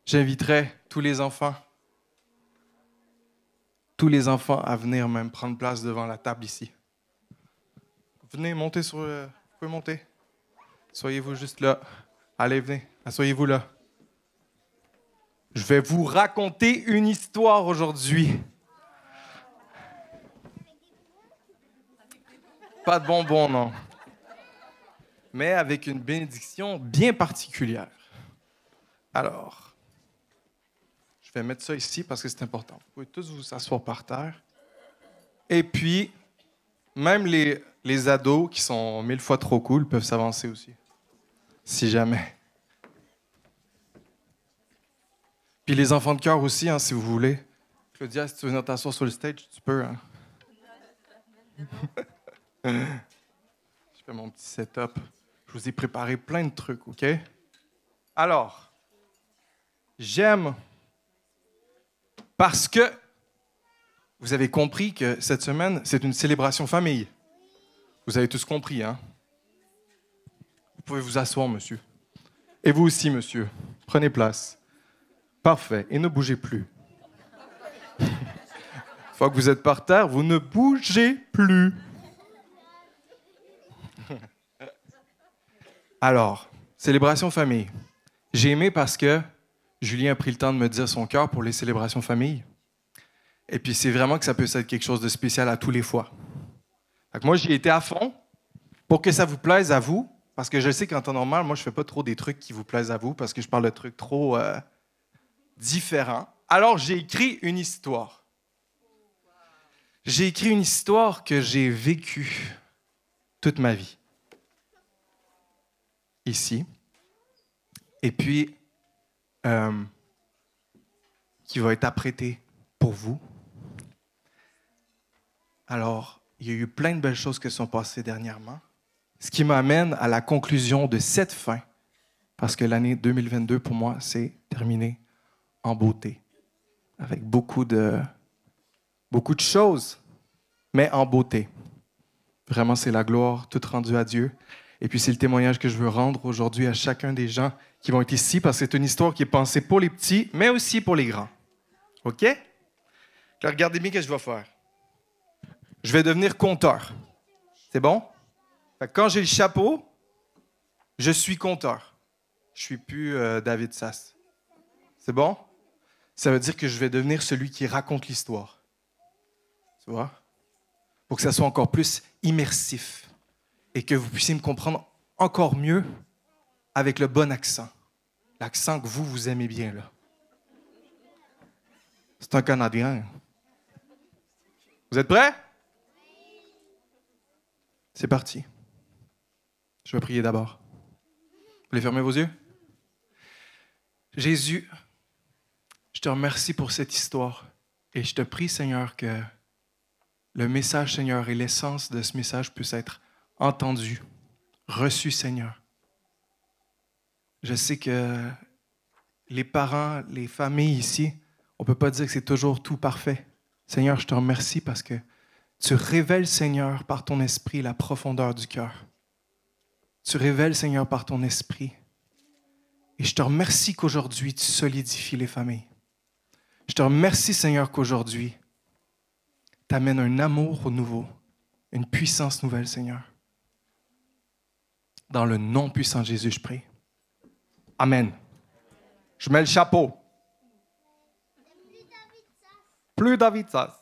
J'inviterai tous les enfants à venir même prendre place devant la table ici. Venez, montez sur... vous pouvez monter. Soyez-vous juste là. Allez, venez. Asseyez-vous là. Je vais vous raconter une histoire aujourd'hui. Pas de bonbons, non. Mais avec une bénédiction bien particulière. Alors, je vais mettre ça ici parce que c'est important. Vous pouvez tous vous asseoir par terre. Et puis, même les ados qui sont 1000 fois trop cool peuvent s'avancer aussi. Si jamais. Puis les enfants de cœur aussi, hein, si vous voulez. Claudia, si tu veux venir t'asseoir sur le stage, tu peux. Hein? Je fais mon petit setup. Je vous ai préparé plein de trucs, OK? Alors, j'aime parce que vous avez compris que cette semaine, c'est une célébration famille. Vous avez tous compris, hein? Vous pouvez vous asseoir, monsieur. Et vous aussi, monsieur. Prenez place. Parfait. Et ne bougez plus. Une fois que vous êtes par terre, vous ne bougez plus. Alors, célébration famille. J'ai aimé parce que Julien a pris le temps de me dire son cœur pour les célébrations famille. Et puis, c'est vraiment que ça peut être quelque chose de spécial à tous les fois. Fait que moi, j'y étais à fond pour que ça vous plaise à vous, parce que je sais qu'en temps normal, moi, je fais pas trop des trucs qui vous plaisent à vous, parce que je parle de trucs trop différents. Alors, j'ai écrit une histoire. J'ai écrit une histoire que j'ai vécue toute ma vie. Ici. Et puis, qui va être apprêtée pour vous. Alors, il y a eu plein de belles choses qui se sont passées dernièrement, ce qui m'amène à la conclusion de cette fin, parce que l'année 2022, pour moi, c'est terminé en beauté, avec beaucoup de choses, mais en beauté. Vraiment, c'est la gloire toute rendue à Dieu. Et puis, c'est le témoignage que je veux rendre aujourd'hui à chacun des gens qui vont être ici, parce que c'est une histoire qui est pensée pour les petits, mais aussi pour les grands. OK? Alors, regardez bien ce que je vais faire. Je vais devenir conteur. C'est bon? Fait que quand j'ai le chapeau, je suis conteur. Je ne suis plus David Sass. C'est bon? Ça veut dire que je vais devenir celui qui raconte l'histoire. Tu vois? Pour que ça soit encore plus immersif et que vous puissiez me comprendre encore mieux avec le bon accent. L'accent que vous aimez bien, là. C'est un Canadien. Vous êtes prêts? C'est parti. Je vais prier d'abord. Vous voulez fermer vos yeux? Jésus, je te remercie pour cette histoire et je te prie, Seigneur, que le message, Seigneur, et l'essence de ce message puissent être entendus, reçus, Seigneur. Je sais que les parents, les familles ici, on ne peut pas dire que c'est toujours tout parfait. Seigneur, je te remercie parce que tu révèles, Seigneur, par ton esprit, la profondeur du cœur. Tu révèles, Seigneur, par ton esprit. Et je te remercie qu'aujourd'hui, tu solidifies les familles. Je te remercie, Seigneur, qu'aujourd'hui, tu amènes un amour nouveau, une puissance nouvelle, Seigneur. Dans le nom puissant de Jésus, je prie. Amen. Je mets le chapeau. Plus David Sass.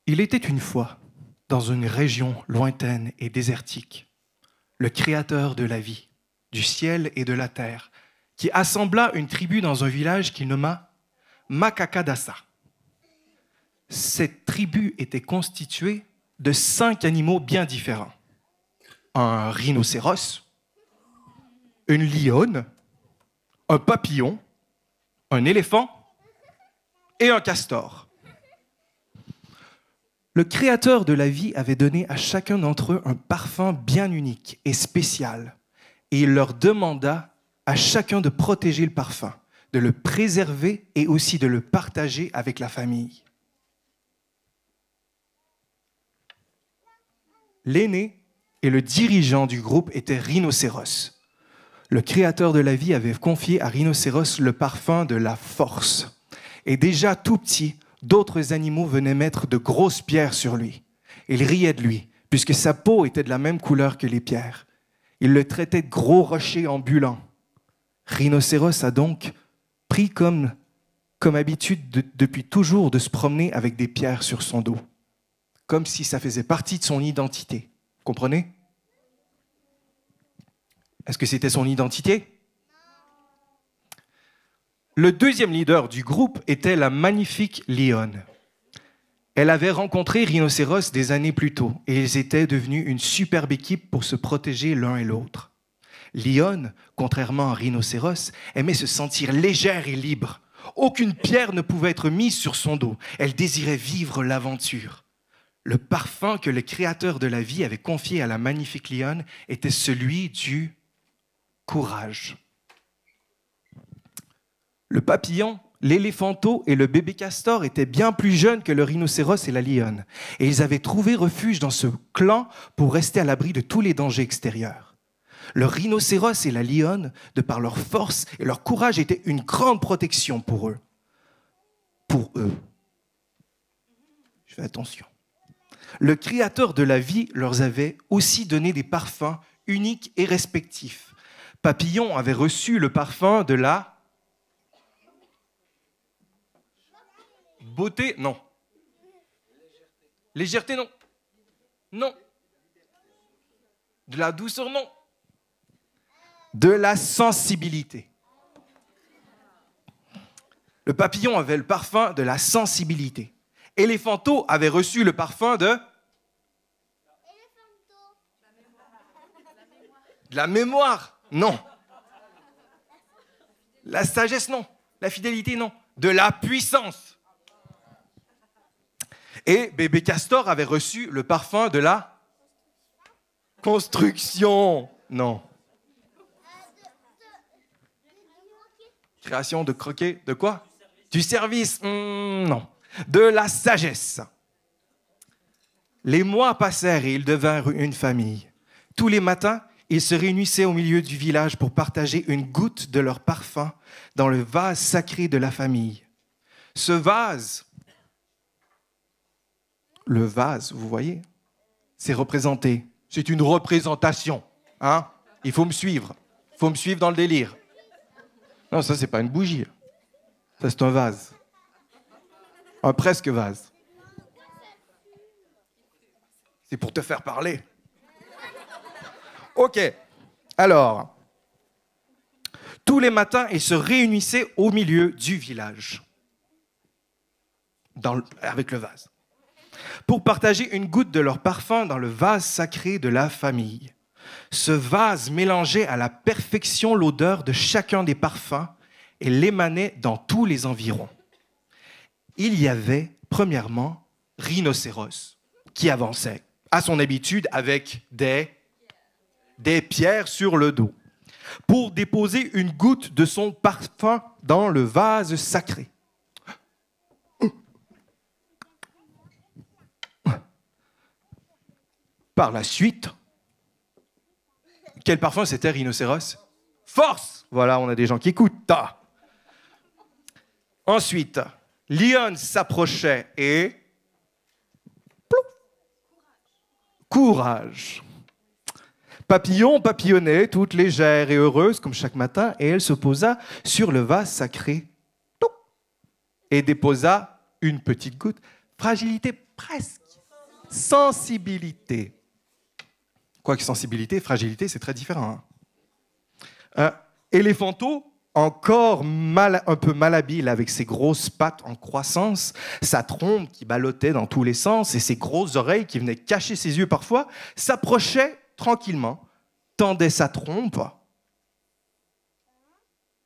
Il était une fois, dans une région lointaine et désertique, le Créateur de la vie, du ciel et de la terre, qui assembla une tribu dans un village qu'il nomma Makakadassa. Cette tribu était constituée de 5 animaux bien différents. Un rhinocéros, une lionne, un papillon, un éléphant et un castor. Le Créateur de la vie avait donné à chacun d'entre eux un parfum bien unique et spécial, et il leur demanda à chacun de protéger le parfum, de le préserver et aussi de le partager avec la famille. L'aîné et le dirigeant du groupe était Rhinocéros. Le créateur de la vie avait confié à Rhinocéros le parfum de la force. Et déjà tout petit, d'autres animaux venaient mettre de grosses pierres sur lui. Ils riaient de lui, puisque sa peau était de la même couleur que les pierres. Ils le traitaient de gros rocher ambulant. Rhinocéros a donc pris comme habitude depuis toujours de se promener avec des pierres sur son dos, comme si ça faisait partie de son identité. Vous comprenez? Est-ce que c'était son identité? Le deuxième leader du groupe était la magnifique Lionne. Elle avait rencontré Rhinocéros des années plus tôt et ils étaient devenus une superbe équipe pour se protéger l'un et l'autre. Lionne, contrairement à Rhinocéros, aimait se sentir légère et libre. Aucune pierre ne pouvait être mise sur son dos. Elle désirait vivre l'aventure. Le parfum que le créateur de la vie avait confié à la magnifique Lionne était celui du courage. Le papillon, l'éléphanteau et le bébé castor étaient bien plus jeunes que le rhinocéros et la lionne. Et ils avaient trouvé refuge dans ce clan pour rester à l'abri de tous les dangers extérieurs. Le rhinocéros et la lionne, de par leur force et leur courage, étaient une grande protection pour eux. Pour eux. Je fais attention. Le créateur de la vie leur avait aussi donné des parfums uniques et respectifs. Papillon avait reçu le parfum de la beauté, non. Légèreté, non. Non. De la douceur, non. De la sensibilité. Le papillon avait le parfum de la sensibilité. Éléphanteau avait reçu le parfum de la mémoire, non. La sagesse, non. La fidélité, non. De la puissance. Et bébé castor avait reçu le parfum de la construction, non. Création de croquet, de quoi? Du service, non. De la sagesse. Les mois passèrent et ils devinrent une famille. Tous les matins, ils se réunissaient au milieu du village pour partager une goutte de leur parfum dans le vase sacré de la famille. Ce vase, le vase, vous voyez, c'est représenté. C'est une représentation. Hein? Il faut me suivre. Il faut me suivre dans le délire. Non, ça, c'est pas une bougie. Ça, c'est un vase. Un presque vase. C'est pour te faire parler. Ok. Alors, tous les matins, ils se réunissaient au milieu du village, avec le vase, pour partager une goutte de leur parfum dans le vase sacré de la famille. Ce vase mélangeait à la perfection l'odeur de chacun des parfums et l'émanait dans tous les environs. Il y avait, premièrement, Rhinocéros, qui avançait, à son habitude, avec des pierres sur le dos, pour déposer une goutte de son parfum dans le vase sacré. Par la suite, quel parfum c'était, Rhinocéros? Force! Voilà, on a des gens qui écoutent. Ah. Ensuite, Lionne s'approchait et... Plouf. Courage. Papillon papillonnait, toute légère et heureuse, comme chaque matin, et elle se posa sur le vase sacré et déposa une petite goutte. Fragilité presque. Sensibilité. Quoique sensibilité, fragilité, c'est très différent. Hein? Éléphanteau, encore un peu malhabile avec ses grosses pattes en croissance, sa trompe qui ballottait dans tous les sens et ses grosses oreilles qui venaient cacher ses yeux parfois, s'approchait tranquillement, tendait sa trompe,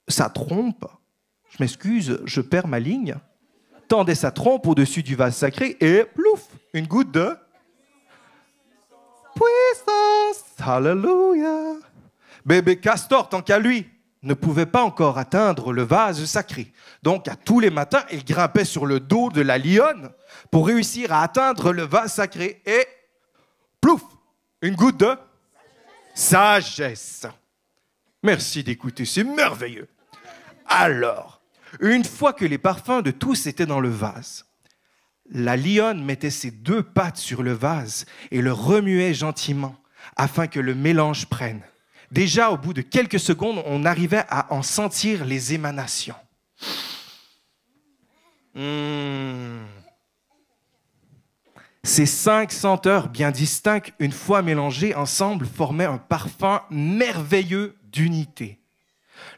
je m'excuse, je perds ma ligne, tendait sa trompe au-dessus du vase sacré et plouf, une goutte de puissance. Hallelujah. Bébé castor, tant qu'à lui, ne pouvait pas encore atteindre le vase sacré. Donc, à tous les matins, il grimpait sur le dos de la lionne pour réussir à atteindre le vase sacré. Et, plouf, une goutte de sagesse. Merci d'écouter, c'est merveilleux. Alors, une fois que les parfums de tous étaient dans le vase, la lionne mettait ses 2 pattes sur le vase et le remuait gentiment afin que le mélange prenne. Déjà, au bout de quelques secondes, on arrivait à en sentir les émanations. Ces 5 senteurs bien distinctes, une fois mélangées ensemble, formaient un parfum merveilleux d'unité.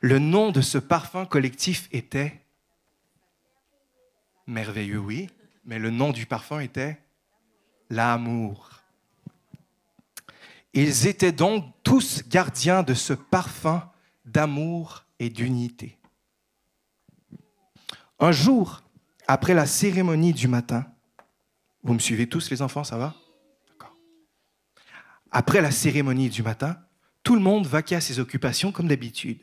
Le nom de ce parfum collectif était merveilleux, oui, mais le nom du parfum était l'amour. Ils étaient donc tous gardiens de ce parfum d'amour et d'unité. Un jour, après la cérémonie du matin, vous me suivez tous les enfants, ça va? D'accord. Après la cérémonie du matin, tout le monde vaquait à ses occupations comme d'habitude.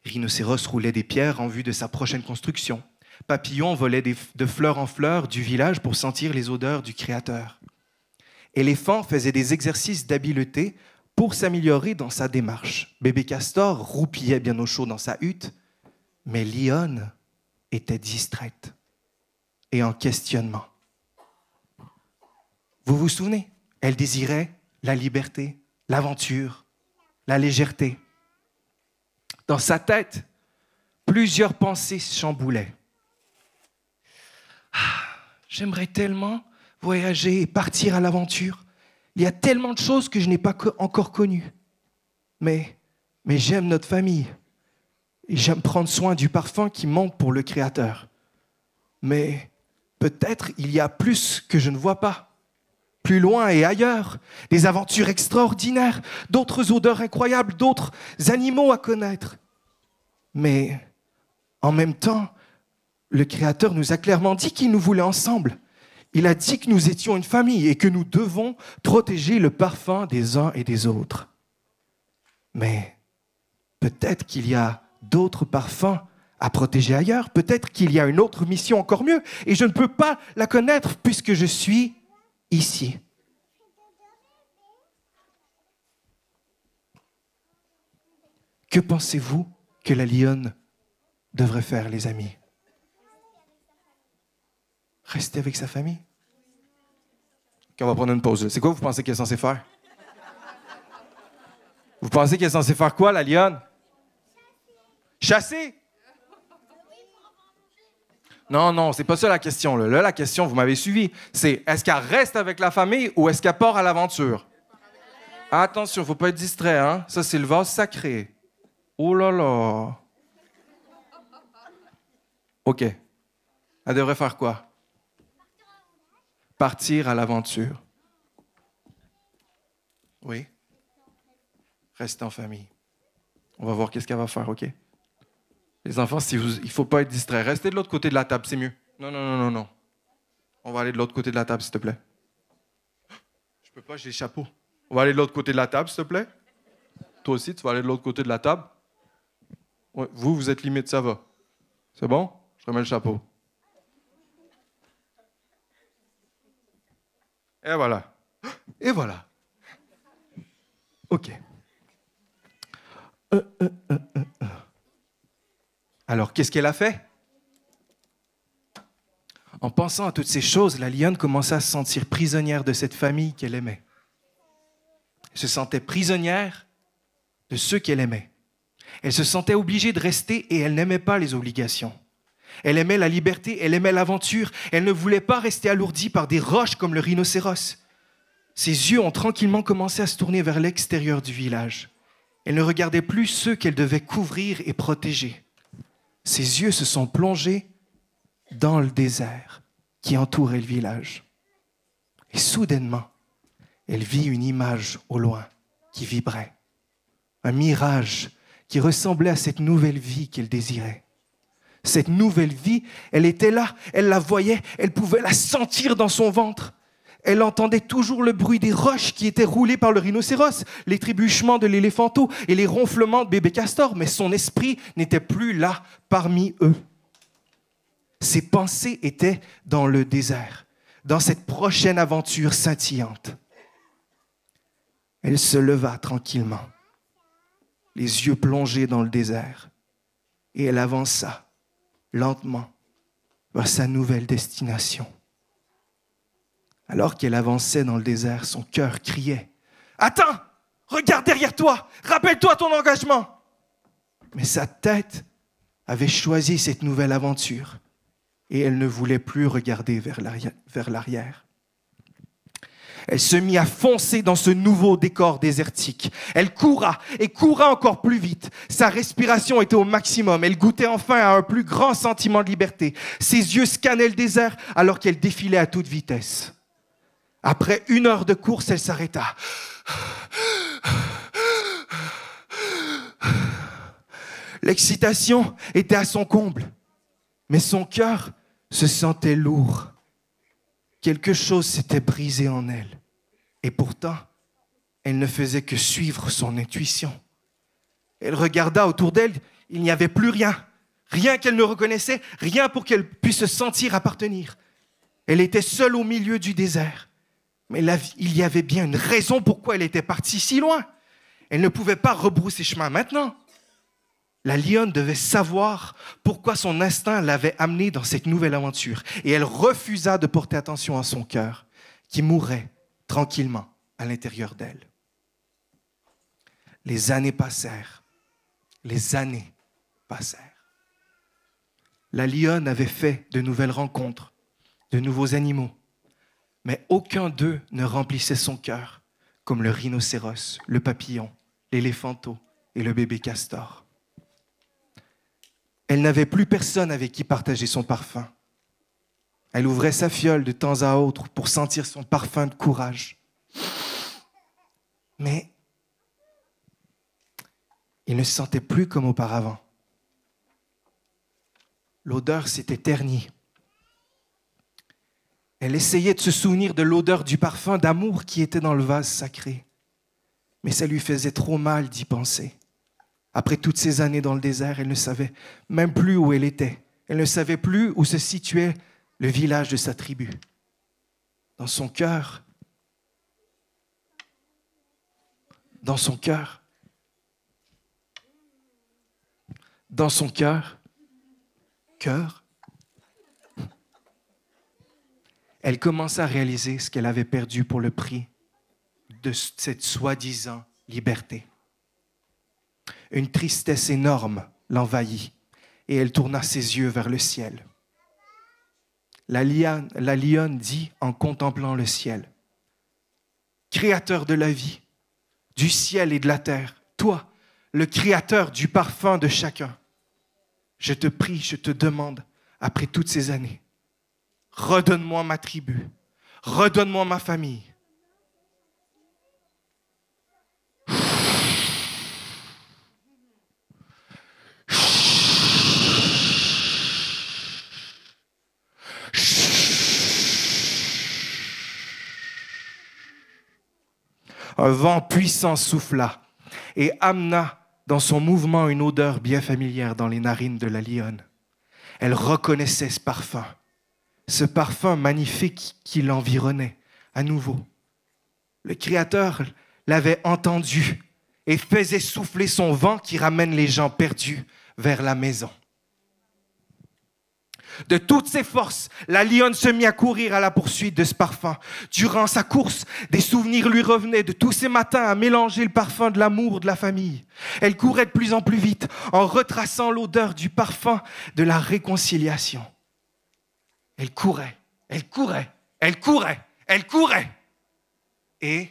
Rhinocéros roulait des pierres en vue de sa prochaine construction. Papillon volait de fleur en fleur du village pour sentir les odeurs du Créateur. Éléphant faisait des exercices d'habileté pour s'améliorer dans sa démarche. Bébé Castor roupillait bien au chaud dans sa hutte, mais Lionne était distraite et en questionnement. Vous vous souvenez? Elle désirait la liberté, l'aventure, la légèreté. Dans sa tête, plusieurs pensées chamboulaient. J'aimerais tellement voyager et partir à l'aventure. Il y a tellement de choses que je n'ai pas encore connues. Mais j'aime notre famille. Et j'aime prendre soin du parfum qui monte pour le Créateur. Mais peut-être il y a plus que je ne vois pas. Plus loin et ailleurs, des aventures extraordinaires, d'autres odeurs incroyables, d'autres animaux à connaître. Mais en même temps, le Créateur nous a clairement dit qu'il nous voulait ensemble. Il a dit que nous étions une famille et que nous devons protéger le parfum des uns et des autres. Mais peut-être qu'il y a d'autres parfums à protéger ailleurs. Peut-être qu'il y a une autre mission encore mieux et je ne peux pas la connaître puisque je suis ici. Que pensez-vous que la lionne devrait faire, les amis? Rester avec sa famille? OK, on va prendre une pause. C'est quoi vous pensez qu'elle est censée faire? Vous pensez qu'elle est censée faire quoi, la lionne? Chasser? Non, c'est pas ça la question. Là, la question, vous m'avez suivi, c'est est-ce qu'elle reste avec la famille ou est-ce qu'elle part à l'aventure? Attention, il ne faut pas être distrait, hein? Ça, c'est le vase sacré. Oh là là! OK. Elle devrait faire quoi? Partir à l'aventure. Oui. Rester en famille. On va voir qu'est-ce qu'elle va faire, OK? Les enfants, il ne faut pas être distrait. Restez de l'autre côté de la table, c'est mieux. Non. On va aller de l'autre côté de la table, s'il te plaît. Je peux pas, j'ai le chapeau. On va aller de l'autre côté de la table, s'il te plaît. Toi aussi, tu vas aller de l'autre côté de la table. Ouais, vous êtes limite, ça va. C'est bon? Je remets le chapeau. Et voilà. Et voilà. OK. Alors, qu'est-ce qu'elle a fait? En pensant à toutes ces choses, la lionne commença à se sentir prisonnière de cette famille qu'elle aimait. Elle se sentait prisonnière de ceux qu'elle aimait. Elle se sentait obligée de rester et elle n'aimait pas les obligations. Elle aimait la liberté, elle aimait l'aventure. Elle ne voulait pas rester alourdie par des roches comme le rhinocéros. Ses yeux ont tranquillement commencé à se tourner vers l'extérieur du village. Elle ne regardait plus ceux qu'elle devait couvrir et protéger. Ses yeux se sont plongés dans le désert qui entourait le village. Et soudainement, elle vit une image au loin qui vibrait. Un mirage qui ressemblait à cette nouvelle vie qu'elle désirait. Cette nouvelle vie, elle était là, elle la voyait, elle pouvait la sentir dans son ventre. Elle entendait toujours le bruit des roches qui étaient roulées par le rhinocéros, les trébuchements de l'éléphanteau et les ronflements de bébé castor, mais son esprit n'était plus là parmi eux. Ses pensées étaient dans le désert, dans cette prochaine aventure scintillante. Elle se leva tranquillement, les yeux plongés dans le désert, et elle avança lentement vers sa nouvelle destination. Alors qu'elle avançait dans le désert, son cœur criait « Attends! Regarde derrière toi! Rappelle-toi ton engagement! » Mais sa tête avait choisi cette nouvelle aventure et elle ne voulait plus regarder vers l'arrière. Elle se mit à foncer dans ce nouveau décor désertique. Elle coura et coura encore plus vite. Sa respiration était au maximum. Elle goûtait enfin à un plus grand sentiment de liberté. Ses yeux scannaient le désert alors qu'elle défilait à toute vitesse. Après 1 heure de course, elle s'arrêta. L'excitation était à son comble, mais son cœur se sentait lourd. Quelque chose s'était brisé en elle. Et pourtant, elle ne faisait que suivre son intuition. Elle regarda autour d'elle, il n'y avait plus rien. Rien qu'elle ne reconnaissait, rien pour qu'elle puisse se sentir appartenir. Elle était seule au milieu du désert. Mais il y avait bien une raison pourquoi elle était partie si loin. Elle ne pouvait pas rebrousser chemin maintenant. La lionne devait savoir pourquoi son instinct l'avait amenée dans cette nouvelle aventure. Et elle refusa de porter attention à son cœur, qui mourait tranquillement à l'intérieur d'elle. Les années passèrent. Les années passèrent. La lionne avait fait de nouvelles rencontres, de nouveaux animaux. Mais aucun d'eux ne remplissait son cœur, comme le rhinocéros, le papillon, l'éléphanteau et le bébé castor. Elle n'avait plus personne avec qui partager son parfum. Elle ouvrait sa fiole de temps à autre pour sentir son parfum de courage. Mais il ne se sentait plus comme auparavant. L'odeur s'était ternie. Elle essayait de se souvenir de l'odeur du parfum d'amour qui était dans le vase sacré. Mais ça lui faisait trop mal d'y penser. Après toutes ces années dans le désert, elle ne savait même plus où elle était. Elle ne savait plus où se situait le village de sa tribu. Dans son cœur, elle commença à réaliser ce qu'elle avait perdu pour le prix de cette soi-disant liberté. Une tristesse énorme l'envahit et elle tourna ses yeux vers le ciel. La lionne dit en contemplant le ciel, « Créateur de la vie, du ciel et de la terre, toi, le créateur du parfum de chacun, je te prie, je te demande, après toutes ces années, redonne-moi ma tribu, redonne-moi ma famille. » Un vent puissant souffla et amena dans son mouvement une odeur bien familière dans les narines de la lionne. Elle reconnaissait ce parfum magnifique qui l'environnait à nouveau. Le Créateur l'avait entendu et faisait souffler son vent qui ramène les gens perdus vers la maison. De toutes ses forces, la lionne se mit à courir à la poursuite de ce parfum. Durant sa course, des souvenirs lui revenaient de tous ces matins à mélanger le parfum de l'amour de la famille. Elle courait de plus en plus vite en retraçant l'odeur du parfum de la réconciliation. Elle courait, elle courait, elle courait, elle courait. Et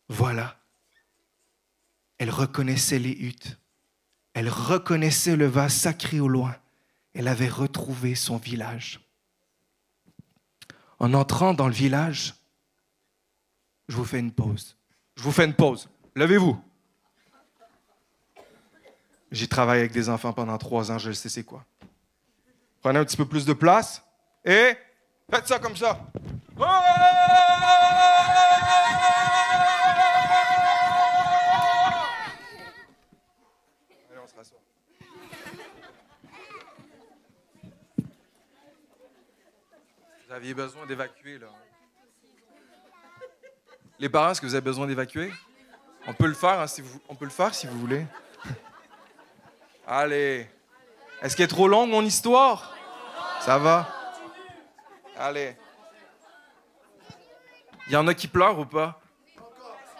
voilà, elle reconnaissait les huttes. Elle reconnaissait le vase sacré au loin. Elle avait retrouvé son village. En entrant dans le village, je vous fais une pause. Levez-vous. J'ai travaillé avec des enfants pendant 3 ans, je sais c'est quoi. Prenez un petit peu plus de place et Faites ça comme ça. Oh! Allez, on se rassoit. Vous aviez besoin d'évacuer, là. Les parents, est-ce que vous avez besoin d'évacuer? On peut le faire, hein, on peut le faire si vous voulez. Allez. Est-ce qu'elle est trop longue, mon histoire? Ça va? Allez. Il y en a qui pleurent ou pas?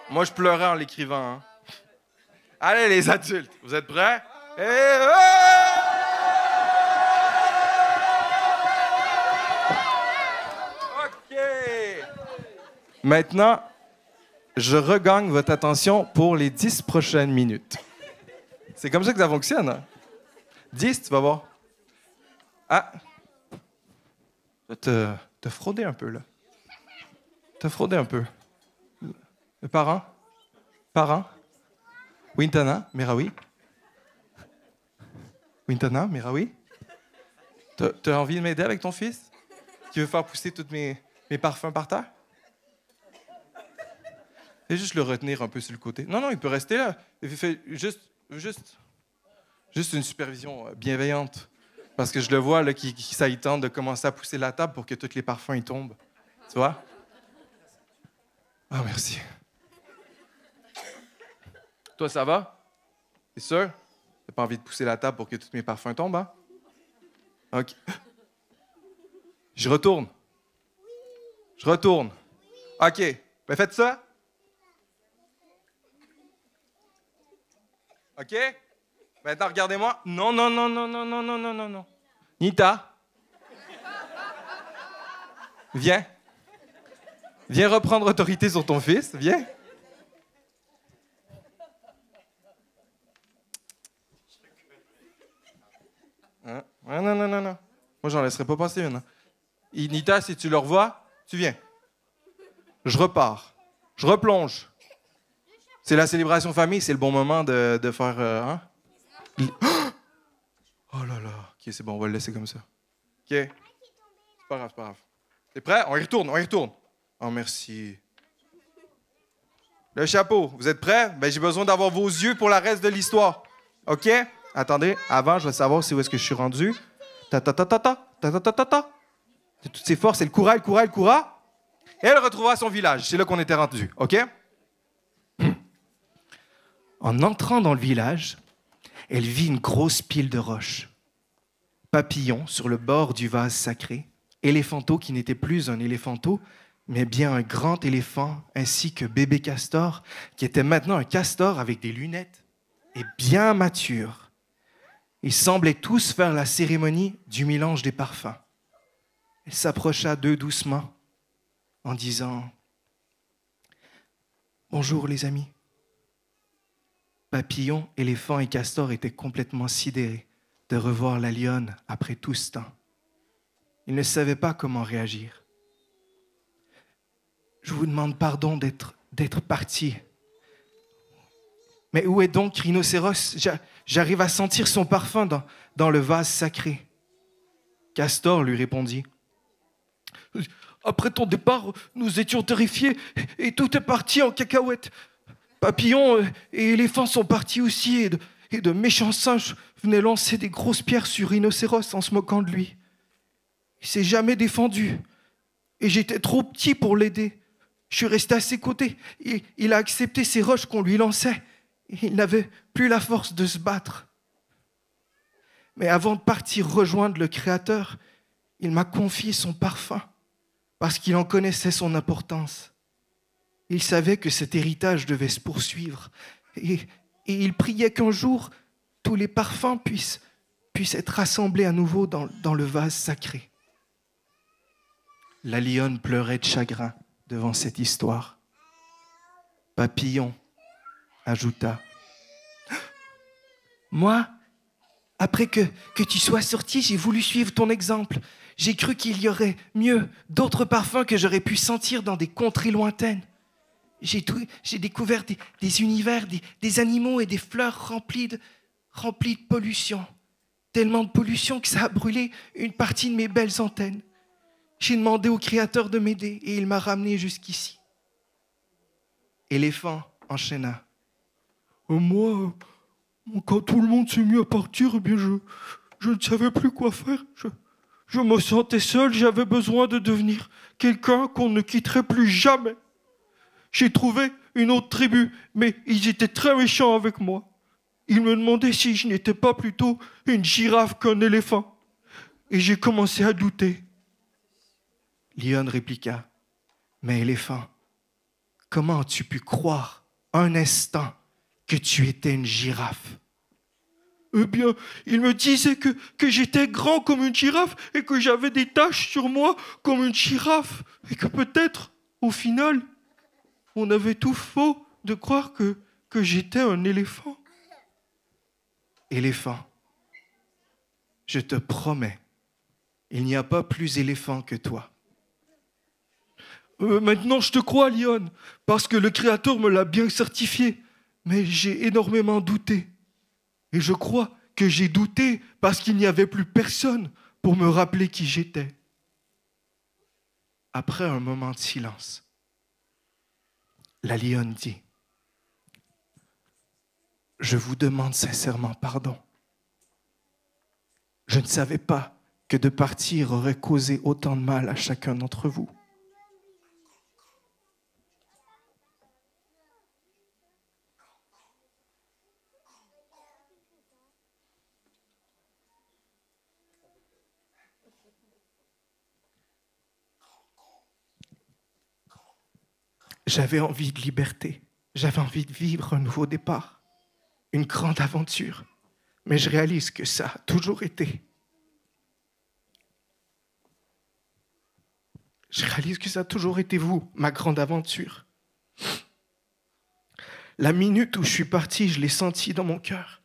Moi, je pleurais en l'écrivant. Hein. Allez, les adultes, vous êtes prêts? Et... OK. Maintenant, je regagne votre attention pour les 10 prochaines minutes. C'est comme ça que ça fonctionne. Hein? 10, tu vas voir. Ah! T'as fraudé un peu, là. T'as fraudé un peu. Le parent? Parent? Wintana? Mirawi? Wintana? Mirawi? T'as envie de m'aider avec ton fils? Qui veut faire pousser tous mes parfums par terre? Fais juste le retenir un peu sur le côté. Non, il peut rester là. Fais juste une supervision bienveillante. Parce que je le vois, là, ça y tente de commencer à pousser la table pour que tous les parfums y tombent. Tu vois? Ah, merci. Toi, ça va? T'es sûr? T'as pas envie de pousser la table pour que tous mes parfums tombent, hein? OK. Je retourne. OK. Ben, faites ça. OK? Maintenant, regardez-moi. Non. Nita. Viens. Viens reprendre autorité sur ton fils. Viens. Hein? Non. Moi, j'en laisserai pas passer une. Hein. Nita, si tu le revois, tu viens. Je repars. Je replonge. C'est la célébration famille, c'est le bon moment de faire... hein? Oh là là. OK, c'est bon, on va le laisser comme ça. OK. C'est pas grave. T'es prêt? On y retourne. Oh, merci. Le chapeau, vous êtes prêts? Ben, j'ai besoin d'avoir vos yeux pour le reste de l'histoire. OK? Attendez, avant, je vais savoir où est-ce que je suis rendu. Ta-ta-ta-ta-ta. C'est toutes ses forces, c'est le courage. Et elle retrouva son village. C'est là qu'on était rendu. OK? En entrant dans le village, elle vit une grosse pile de roches. Papillon sur le bord du vase sacré. Éléphanto qui n'était plus un éléphanto, mais bien un grand éléphant, ainsi que bébé castor, qui était maintenant un castor avec des lunettes et bien mature. Ils semblaient tous faire la cérémonie du mélange des parfums. Elle s'approcha d'eux doucement en disant « Bonjour les amis ». Papillon, éléphant et castor étaient complètement sidérés de revoir la lionne après tout ce temps. Ils ne savaient pas comment réagir. « Je vous demande pardon d'être parti. Mais où est donc Rhinocéros? J'arrive à sentir son parfum dans le vase sacré. » Castor lui répondit. « Après ton départ, nous étions terrifiés et tout est parti en cacahuète. Papillon et éléphant sont partis aussi et de méchants singes venaient lancer des grosses pierres sur Rhinocéros en se moquant de lui. Il s'est jamais défendu et j'étais trop petit pour l'aider. Je suis resté à ses côtés. Il a accepté ces roches qu'on lui lançait. Et il n'avait plus la force de se battre. Mais avant de partir rejoindre le Créateur, il m'a confié son parfum parce qu'il en connaissait son importance. Il savait que cet héritage devait se poursuivre et il priait qu'un jour, tous les parfums puissent être rassemblés à nouveau dans le vase sacré. » La lionne pleurait de chagrin devant cette histoire. Papillon ajouta. « Moi, après que tu sois sorti, j'ai voulu suivre ton exemple. J'ai cru qu'il y aurait mieux d'autres parfums que j'aurais pu sentir dans des contrées lointaines. J'ai découvert des univers, des animaux et des fleurs remplis de pollution. Tellement de pollution que ça a brûlé une partie de mes belles antennes. J'ai demandé au Créateur de m'aider et il m'a ramené jusqu'ici. Éléphant enchaîna. Moi, quand tout le monde s'est mis à partir, eh bien je ne savais plus quoi faire. Je me sentais seul, j'avais besoin de devenir quelqu'un qu'on ne quitterait plus jamais. J'ai trouvé une autre tribu, mais ils étaient très méchants avec moi. Ils me demandaient si je n'étais pas plutôt une girafe qu'un éléphant. Et j'ai commencé à douter. Lion répliqua. Mais éléphant, comment as-tu pu croire un instant que tu étais une girafe? Eh bien, il me disait que j'étais grand comme une girafe et que j'avais des taches sur moi comme une girafe. Et que peut-être, au final, on avait tout faux de croire que j'étais un éléphant. Éléphant, je te promets, il n'y a pas plus éléphant que toi. Maintenant, je te crois, Lion, parce que le Créateur me l'a bien certifié. Mais j'ai énormément douté. Et je crois que j'ai douté parce qu'il n'y avait plus personne pour me rappeler qui j'étais. Après un moment de silence, la lionne dit, « Je vous demande sincèrement pardon. Je ne savais pas que de partir aurait causé autant de mal à chacun d'entre vous. J'avais envie de liberté, j'avais envie de vivre un nouveau départ, une grande aventure, mais je réalise que ça a toujours été. Je réalise que ça a toujours été vous, ma grande aventure. La minute où je suis parti, je l'ai senti dans mon cœur.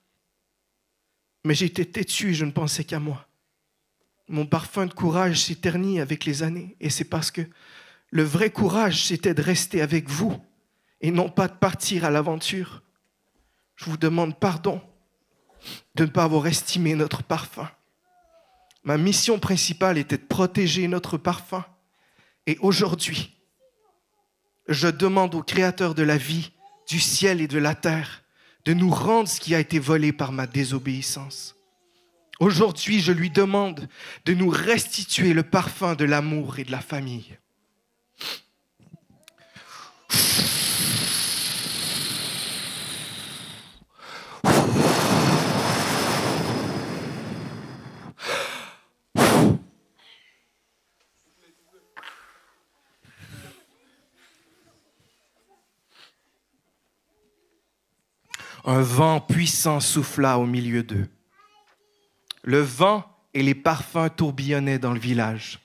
Mais j'étais têtu et je ne pensais qu'à moi. Mon parfum de courage s'est terni avec les années, et c'est parce que le vrai courage, c'était de rester avec vous et non pas de partir à l'aventure. Je vous demande pardon de ne pas avoir estimé notre parfum. Ma mission principale était de protéger notre parfum. Et aujourd'hui, je demande au Créateur de la vie, du ciel et de la terre, de nous rendre ce qui a été volé par ma désobéissance. Aujourd'hui, je lui demande de nous restituer le parfum de l'amour et de la famille. Un vent puissant souffla au milieu d'eux. Le vent et les parfums tourbillonnaient dans le village.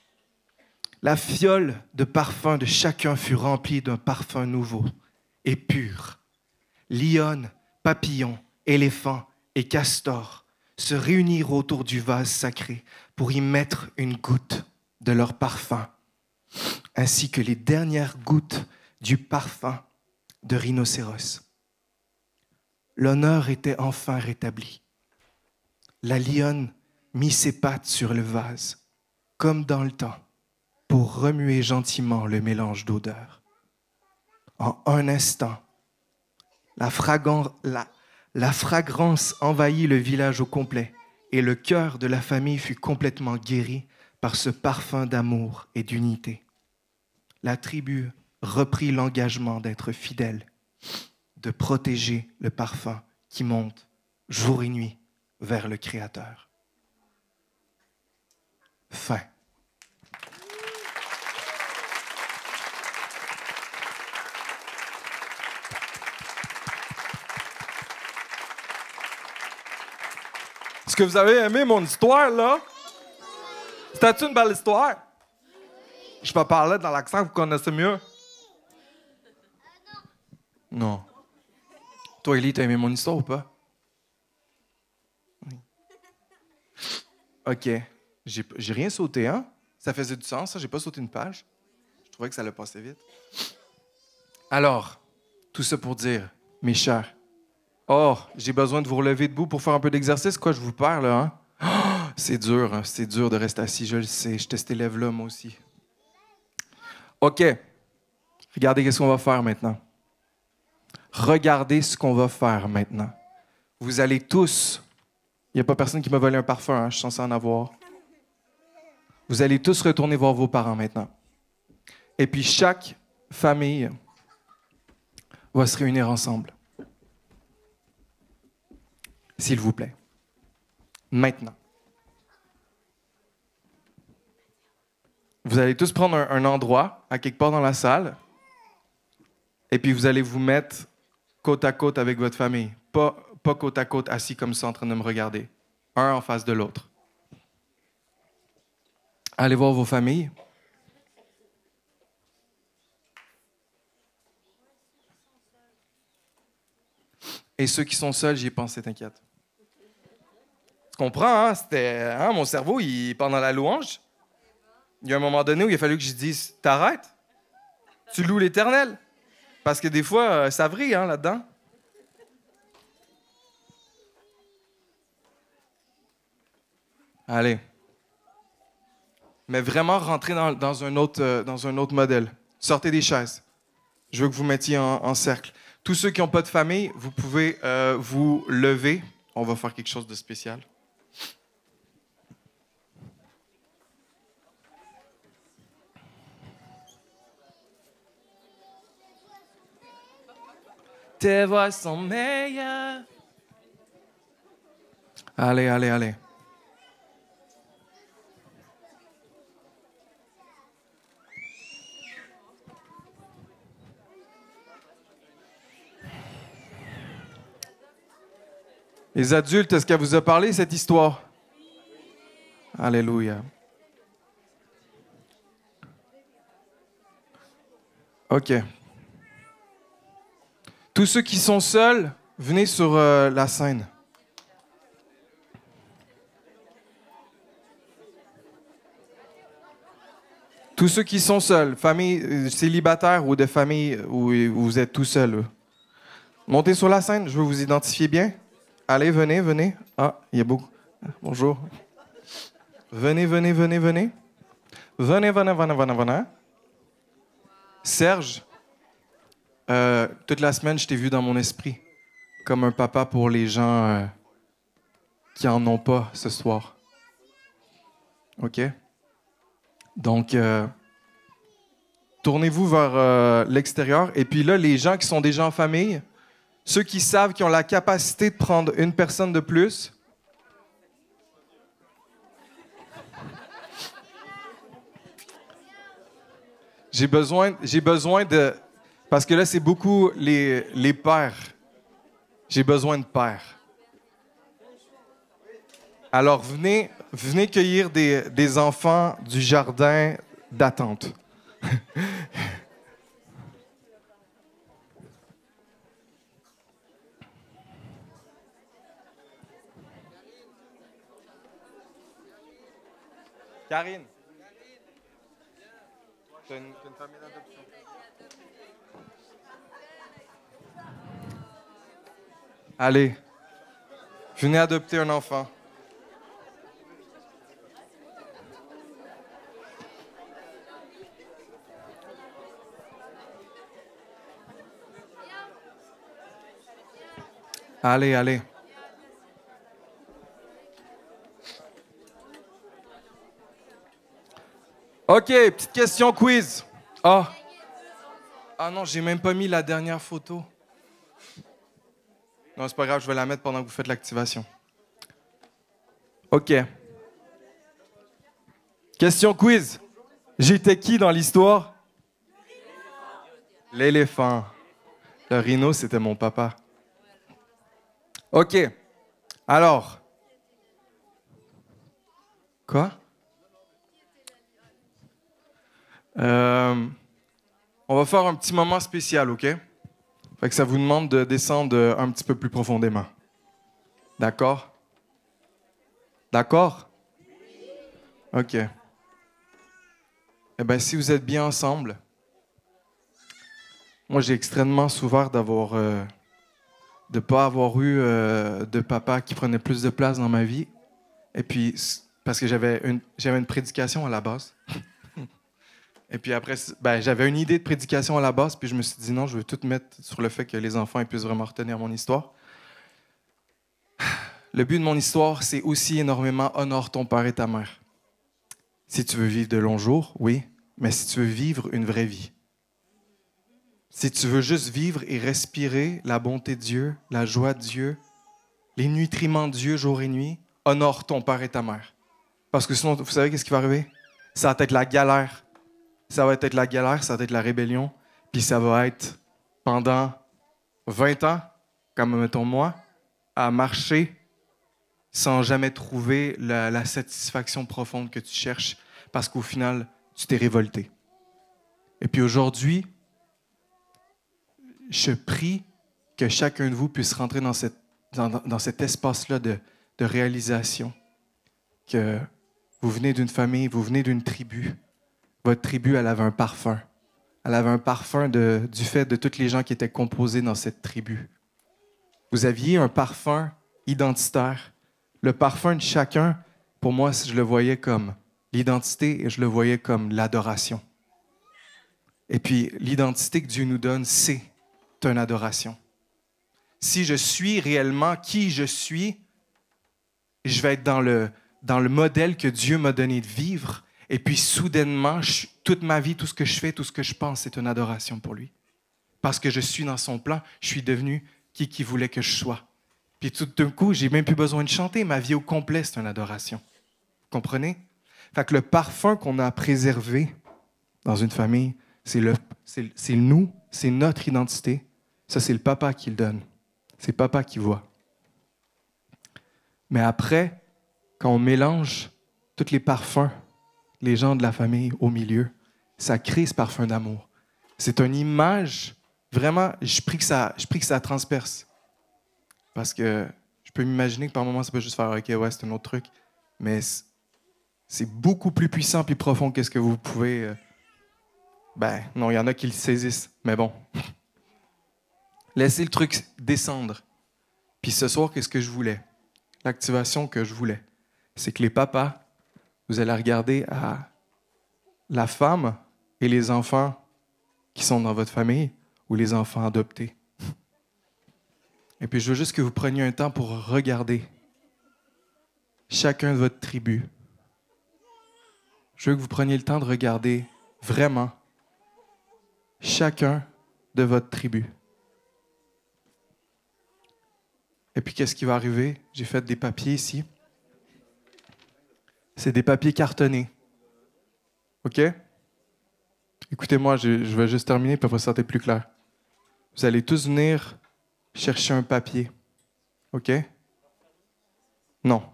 La fiole de parfum de chacun fut remplie d'un parfum nouveau et pur. Lion, papillon, éléphant et castor se réunirent autour du vase sacré pour y mettre une goutte de leur parfum, ainsi que les dernières gouttes du parfum de rhinocéros. L'honneur était enfin rétabli. La lionne mit ses pattes sur le vase, comme dans le temps, pour remuer gentiment le mélange d'odeurs. En un instant, la fragrance envahit le village au complet et le cœur de la famille fut complètement guéri par ce parfum d'amour et d'unité. La tribu reprit l'engagement d'être fidèle, de protéger le parfum qui monte jour et nuit vers le Créateur. Fin. Est-ce que vous avez aimé mon histoire, là? C'était-tu une belle histoire? Je peux parler dans l'accent que vous connaissez mieux? Non. Toi, Élie, t'as aimé mon histoire ou pas? Oui. OK. J'ai rien sauté, hein? Ça faisait du sens, ça. J'ai pas sauté une page. Je trouvais que ça allait passer vite. Alors, tout ça pour dire, mes chers, j'ai besoin de vous relever debout pour faire un peu d'exercice. Quoi, je vous perds, là, hein? Oh, c'est dur de rester assis, je le sais. Je testais lève là, moi aussi. OK. Regardez ce qu'on va faire maintenant. Regardez ce qu'on va faire maintenant. Vous allez tous... Il n'y a pas personne qui m'a volé un parfum, hein, je suis censé en avoir. Vous allez tous retourner voir vos parents maintenant. Et puis chaque famille va se réunir ensemble. S'il vous plaît. Maintenant. Vous allez tous prendre un endroit, à quelque part dans la salle, et puis vous allez vous mettre côte à côte avec votre famille. Pas côte à côte, assis comme ça, en train de me regarder. Un en face de l'autre. Allez voir vos familles. Et ceux qui sont seuls, j'y ai pensé, t'inquiète. Tu comprends, hein? C'était, hein, mon cerveau, pendant la louange, il y a un moment donné où il a fallu que je dise « T'arrêtes? Tu loues l'Éternel? » Parce que des fois, ça vrille, hein, là-dedans. Allez. Mais vraiment rentrer dans un autre modèle. Sortez des chaises. Je veux que vous mettiez en cercle. Tous ceux qui n'ont pas de famille, vous pouvez vous lever. On va faire quelque chose de spécial. Tes voix sont meilleures. Allez, allez, allez. Les adultes, est-ce qu'elle vous a parlé, cette histoire? Alléluia. OK. Tous ceux qui sont seuls, venez sur la scène. Tous ceux qui sont seuls, famille célibataire ou de famille où vous êtes tout seul. Montez sur la scène, je veux vous identifier bien. Allez, venez, venez. Ah, il y a beaucoup. Bonjour. Venez, venez, venez, venez. Venez, venez, venez, venez, venez. Serge, toute la semaine, je t'ai vu dans mon esprit comme un papa pour les gens qui en ont pas ce soir. OK? Donc, tournez-vous vers l'extérieur. Et puis là, les gens qui sont déjà en famille, ceux qui savent qu'ils ont la capacité de prendre une personne de plus, j'ai besoin de... Parce que là, c'est beaucoup les pères. J'ai besoin de pères. Alors, venez cueillir des enfants du jardin d'attente. Karine. T'as une famille d'adoption. Allez, venez adopter un enfant. Allez, allez. OK, petite question quiz. Ah non, j'ai même pas mis la dernière photo. Non, c'est pas grave, je vais la mettre pendant que vous faites l'activation. OK. Question quiz. J'étais qui dans l'histoire? L'éléphant. Le rhino, c'était mon papa. OK. Alors. Quoi? On va faire un petit moment spécial, OK? Fait que ça vous demande de descendre un petit peu plus profondément. D'accord? D'accord? OK. Eh bien, si vous êtes bien ensemble, moi, j'ai extrêmement souffert de ne pas avoir eu de papa qui prenait plus de place dans ma vie. Et puis, parce que j'avais une prédication à la base. Et puis après, j'avais une idée de prédication à la base, puis je me suis dit non, je veux tout mettre sur le fait que les enfants ils puissent vraiment retenir mon histoire. Le but de mon histoire, c'est aussi énormément honore ton père et ta mère. Si tu veux vivre de longs jours, oui, mais si tu veux vivre une vraie vie. Si tu veux juste vivre et respirer la bonté de Dieu, la joie de Dieu, les nutriments de Dieu jour et nuit, honore ton père et ta mère. Parce que sinon, vous savez qu'est-ce qui va arriver? Ça va être la galère. Ça va être la galère, ça va être la rébellion, puis ça va être pendant 20 ans, comme mettons moi, à marcher sans jamais trouver la satisfaction profonde que tu cherches, parce qu'au final, tu t'es révolté. Et puis aujourd'hui, je prie que chacun de vous puisse rentrer dans cet espace-là de réalisation, que vous venez d'une famille, vous venez d'une tribu. Votre tribu, elle avait un parfum. Elle avait un parfum du fait de tous les gens qui étaient composés dans cette tribu. Vous aviez un parfum identitaire. Le parfum de chacun, pour moi, je le voyais comme l'identité et je le voyais comme l'adoration. Et puis, l'identité que Dieu nous donne, c'est une adoration. Si je suis réellement qui je suis, je vais être dans le modèle que Dieu m'a donné de vivre. Et puis, soudainement, toute ma vie, tout ce que je fais, tout ce que je pense, c'est une adoration pour lui. Parce que je suis dans son plan, je suis devenu qui voulait que je sois. Puis tout d'un coup, j'ai même plus besoin de chanter. Ma vie au complet, c'est une adoration. Vous comprenez? Fait que le parfum qu'on a préservé dans une famille, c'est nous, c'est notre identité. Ça, c'est le papa qui le donne. C'est papa qui voit. Mais après, quand on mélange tous les parfums, les gens de la famille au milieu, ça crée ce parfum d'amour. C'est une image, vraiment, je prie que ça transperce. Parce que je peux m'imaginer que par moments, ça peut juste faire « OK, ouais, c'est un autre truc », mais c'est beaucoup plus puissant et profond que ce que vous pouvez... non, il y en a qui le saisissent, mais bon. Laissez le truc descendre. Puis ce soir, qu'est-ce que je voulais? L'activation que je voulais, c'est que les papas, vous allez regarder à la femme et les enfants qui sont dans votre famille ou les enfants adoptés. Et puis, je veux juste que vous preniez un temps pour regarder chacun de votre tribu. Je veux que vous preniez le temps de regarder vraiment chacun de votre tribu. Et puis, qu'est-ce qui va arriver? J'ai fait des papiers ici. C'est des papiers cartonnés. OK? Écoutez-moi, je vais juste terminer, puis après ça va être plus clair. Vous allez tous venir chercher un papier. OK? Non.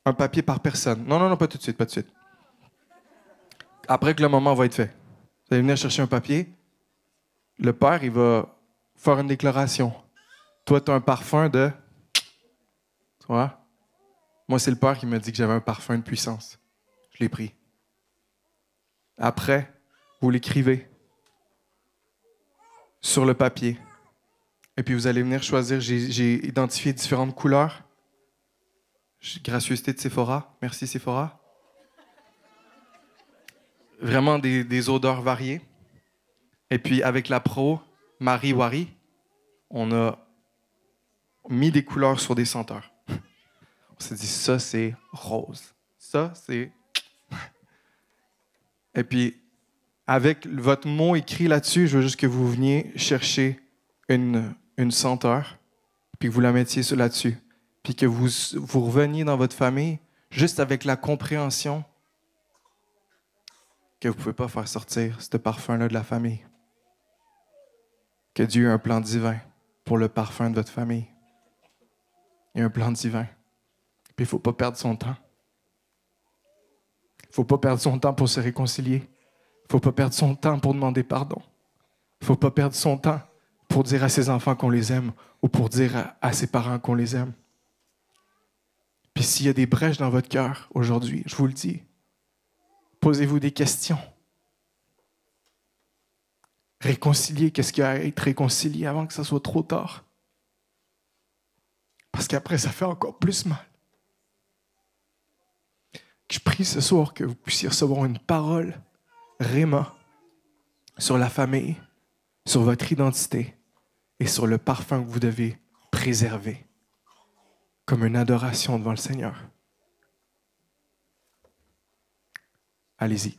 Un papier par personne. Non, pas tout de suite, pas tout de suite. Après que le moment va être fait. Vous allez venir chercher un papier. Le père, il va faire une déclaration. Toi, tu as un parfum de... Tu vois? Moi, c'est le père qui m'a dit que j'avais un parfum de puissance. Je l'ai pris. Après, vous l'écrivez sur le papier. Et puis, vous allez venir choisir. J'ai identifié différentes couleurs. Gracieuseté de Sephora. Merci, Sephora. Vraiment des odeurs variées. Et puis, avec la pro Marie Wari, on a mis des couleurs sur des senteurs. On s'est dit, ça, c'est rose. Ça, c'est... Et puis, avec votre mot écrit là-dessus, je veux juste que vous veniez chercher une senteur, puis que vous la mettiez là-dessus, puis que vous reveniez dans votre famille juste avec la compréhension que vous ne pouvez pas faire sortir ce parfum-là de la famille. Que Dieu a un plan divin pour le parfum de votre famille. Il y a un plan divin. Puis il ne faut pas perdre son temps. Il ne faut pas perdre son temps pour se réconcilier. Il ne faut pas perdre son temps pour demander pardon. Il ne faut pas perdre son temps pour dire à ses enfants qu'on les aime ou pour dire à ses parents qu'on les aime. Puis s'il y a des brèches dans votre cœur aujourd'hui, je vous le dis, posez-vous des questions. Réconciliez qu'est-ce qu'il y a à être réconcilié avant que ça soit trop tard. Parce qu'après, ça fait encore plus mal. Je prie ce soir que vous puissiez recevoir une parole Réma, sur la famille, sur votre identité et sur le parfum que vous devez préserver comme une adoration devant le Seigneur. Allez-y.